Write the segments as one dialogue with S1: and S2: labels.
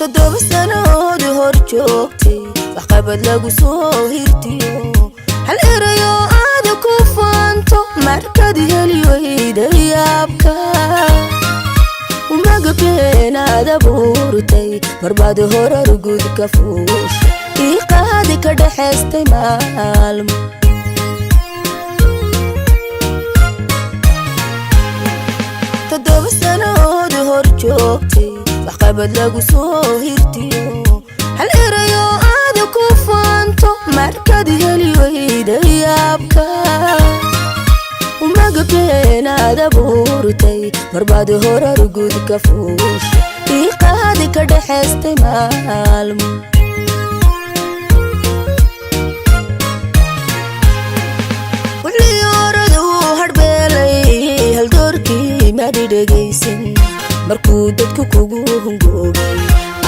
S1: تدوب السنود هور جوكتي وقبل لغو سوهرتيو هل إريو آدو كوفانتو مركدي هليو إيديابكا وما قبلين آدا بورتي مرباد هور رقود كفوش إيقادي كدحستي مالم تدوب السنود هور جوكتي وقبل لغو سوهرتيو هل إريو آدو كوفانتو مركدي هليو إيديابكا وما قبلين آدا بورتي مرباد هور رقود كفوش إيقادي كدحستي مالم واللي يوردو هربيلي هل دوركي مادي دقيسن markuu dadku kugu hungoobay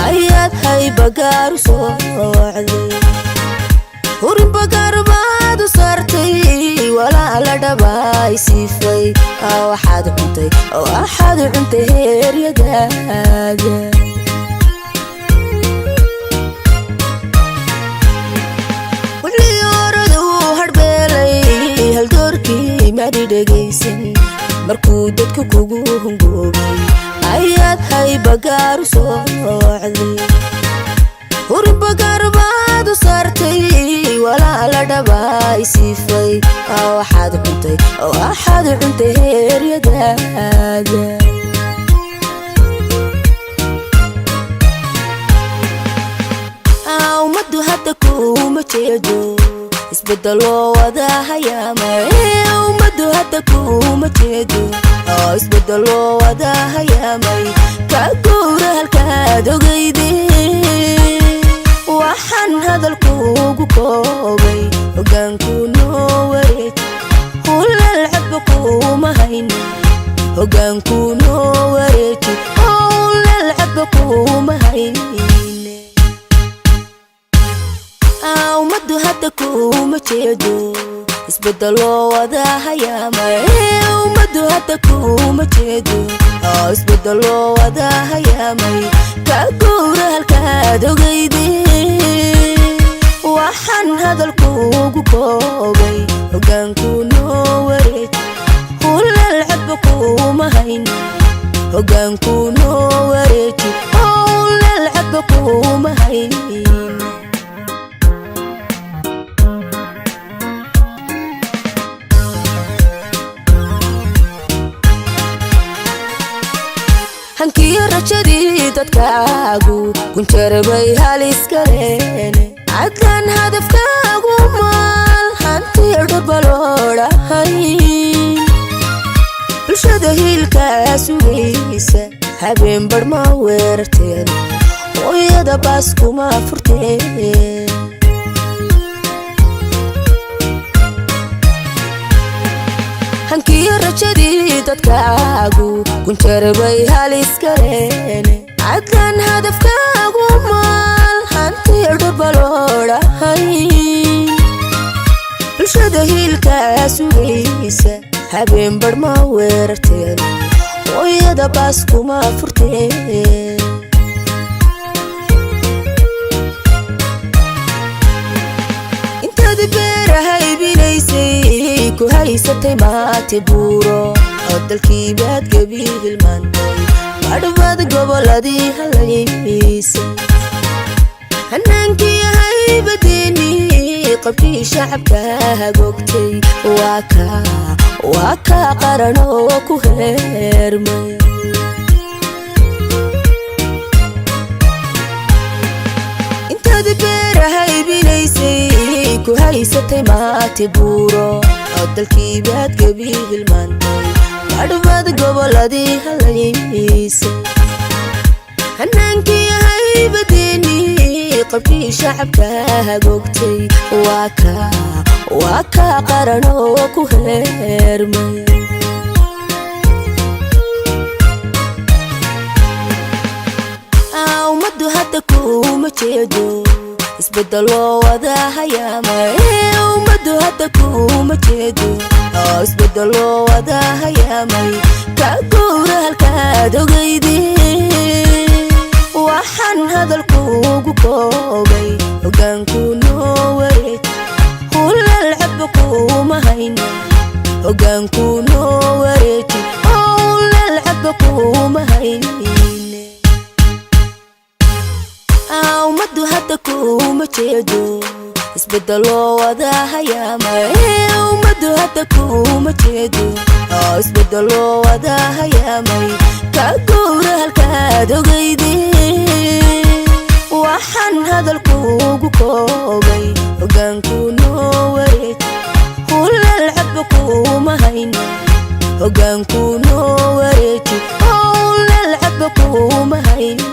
S1: ayaad hay bagaar soo wacday hurin bagaar baad u saartay walaa la dhabay siifay waxaad cuntay heeryadaaga wixii oradu harbeelay hal doorkii maadi dhagaysan markuu dadku kugu hungoobay ayaad hay bagaar soo wacday hurin bagaar baad u saartay walaa la dhabay siifay waxaad cuntay heeryadaaga ummaddu hadda kuma jeedo isbedel oo wada hayaamay ummaddu hadda kuma jeedo isbedel oo wada hayaamay ka guura halkaad ogeydee waxaan hadalkuugu koobay hoggaanku noo wareej hulal cabba kuma hayno hoggaanku noo wareeji hulal cabba kuma hayno ummaddu hadda kuma jeedo isbedel oo wada hayaamay ummaddu hadda kuma jeedo isbedel oo wada hayaamay ka guura halkaad ogeydee waxaan hadalkuugu koobay hoggaanku noo wareej hulal cabba kuma hayno hoggaanku noo wareeji hulal cabba kuma hayno hankiyo rajadii dadkaagu kunjarabay halis kaleene cadlan hadafkaagu maal hantiyo dhurbaloodahay bulshada hiilkaa sugaysa habeen bar ma weerarteen hooyada baas kuma furteen hankiyo rajadii dadkaagu kunjarabay halis kaleene cadlan hadafkaagu maal hantiyo dhurbaloodahay bulshada hiilkaa sugaysa habeen bar ma weerarteen hooyada baas kuma furteen intaad beerahay binaysay ku haysatay maate buuro oo dalkii baad gabi hilmaantay badhbaad goboladii halaysay hanaankii haybadeeni qabkii shacabka hagoogtay waa kaa qaran oo ku heermay intaad beerahay binaysay ku haysatay maate buuro oo dalkii baad gabi hilmaantay badhbaad goboladii halaysay hanaankii haybadeeni qabkii shacabka hagoogtay waa kaa qaran oo ku heermay ummaddu hadda kuma jeedo isbedel oo wada hayaamay ummaddu hadda kuma jeedo isbedel oo wada hayaamay ka guura halkaad ogeydee waxaan hadalkuugu koobay hoggaanku noo wareeji hulal xabba kuma hayna hoggaanku noo wareeji hulal xabba kuma haynine ummaddu hadda kuma jeedo isbedelo wada hayaamay ummaddu hadda kuma jeedo isbedelo wada hayaamay ka guura halkaad ogaydeen waxaan hadalkuugu koobay hoggaanku noo wareeji hulal xabba kuma hayna hoggaanku noo wareeji hulal xabba kuma hayna